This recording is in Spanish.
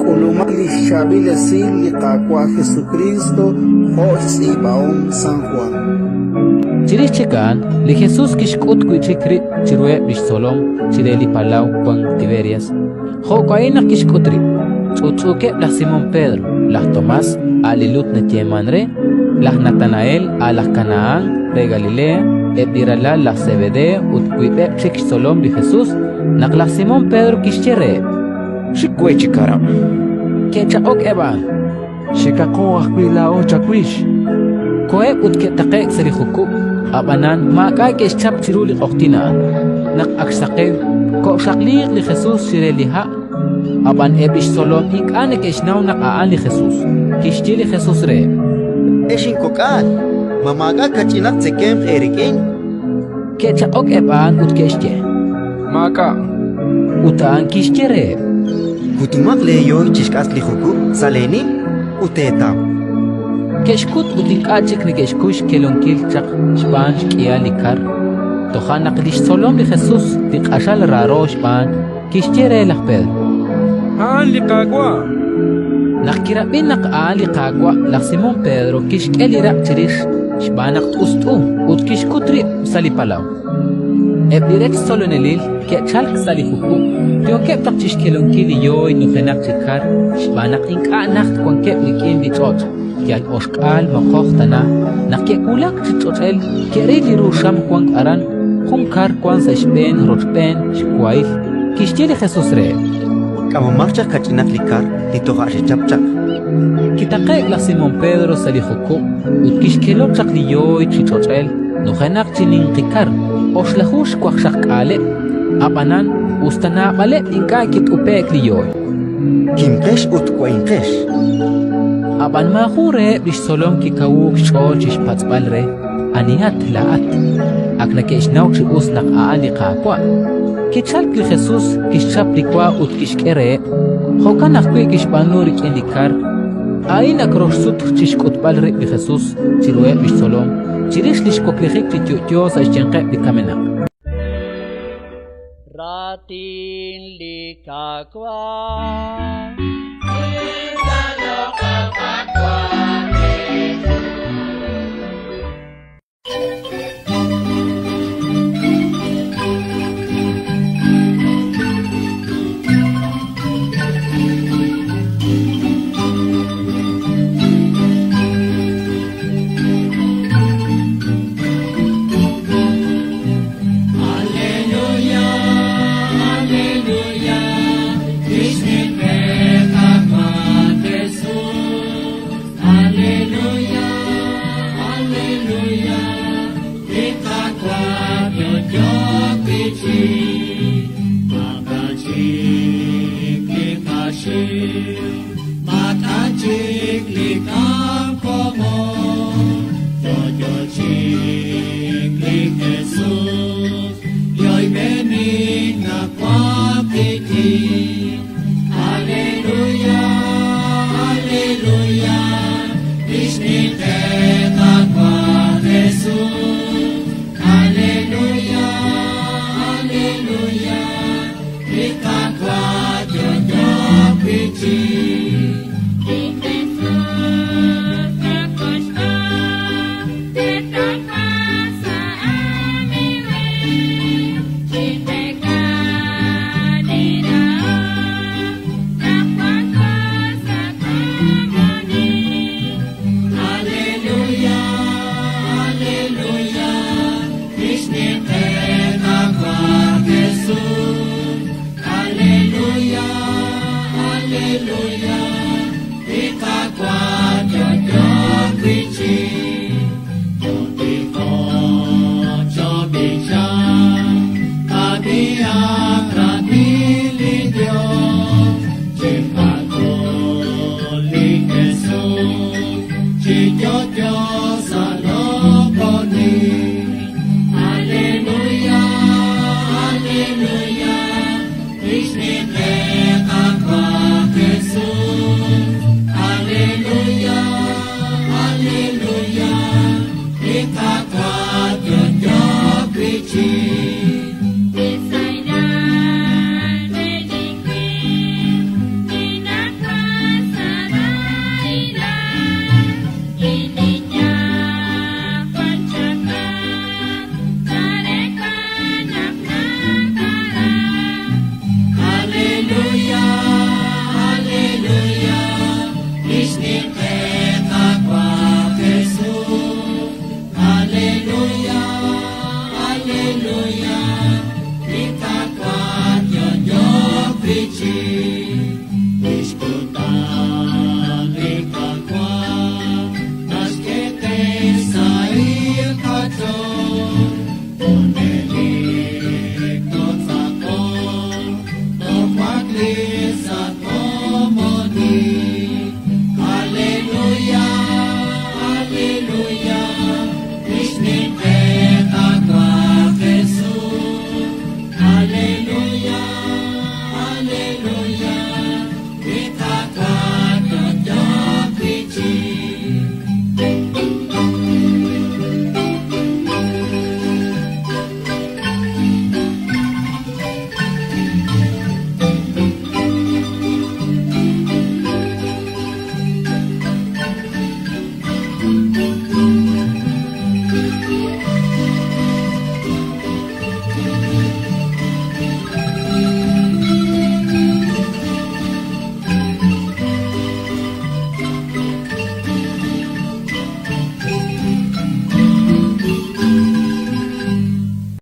Kulumali Shabile Sili Kakwa Jesucristo Hois Ibaon San Juan Chiri chekan li Jesus kishkut kuichikri chirwe bishsolom chireli palau Juan Tiberias ho kaina kishkutri chuchuke la Simón Pedro la Tomás alilut netyemanre la Natanael a la Canaán de Galilea ebirala la Zebedeo utkuibe chiksolom bi Jesus nak la Simón Pedro kishchere Shikwe chikara kecha ok eban Shikako akbilao chakwish koe utke taqek serihuku abanan maka keshchap chiruli qoqtina nak aksaqe ko shaqliq li Jesus shireliha aban ebish solom ikane keshnaw nak aan li Jesus kishtili Jesus re Eshin kokal mamaga kachinak tsekem erikin kecha ok eban utkeshche Maka utaan kishchere Kutumak leyo chishkas lihuku saleni utetaw keshkut utinkachik ni keshkush kelonkil chaq shpan shkia likar tohanak lish solom li Jesus tiqashal raro shpan kishchere lah Pedro Ali kagwa Nakirabin nakaali kagwa lak Simón Pedro kishkelira chirish shbanak ustu ut kishkutri salipalaw ebiret solonelil kechalk salihuku yon kep tak chishkelonkili yoy nuhenak chikar shbanak inkanak kon kep likin bichot kial oshkal makohtana nakekulak chichotel kerili rusham kwang aran hunkar kwan sa shben rochben shkwail kishtili Jesus re Kamamarcha kachinak likar litoha chapchak Kitaqe la Simón Pedro salihuku utkishkelok chak liyoy chichotel nuhenak chininqikar oshlahush kwakshak ale apanan ustana bale inkakit upek liyoy Kimkesh utkwainkesh apan mahure bishsolom kikawuk chol chishpatzbalre aniat laat akna keishnaw chi usnak aali qaqwa kichalk li Jesus kishchap likwa utkishkere hokanak kwe kishpanur ikindikar aina kroshsut chishkutbalre li Jesus chirwe bishsolom chirish lishkoklihik chityo sa ishchenqe likamenak Ratin likakwa Hallelujah, hallelujah. ကြီး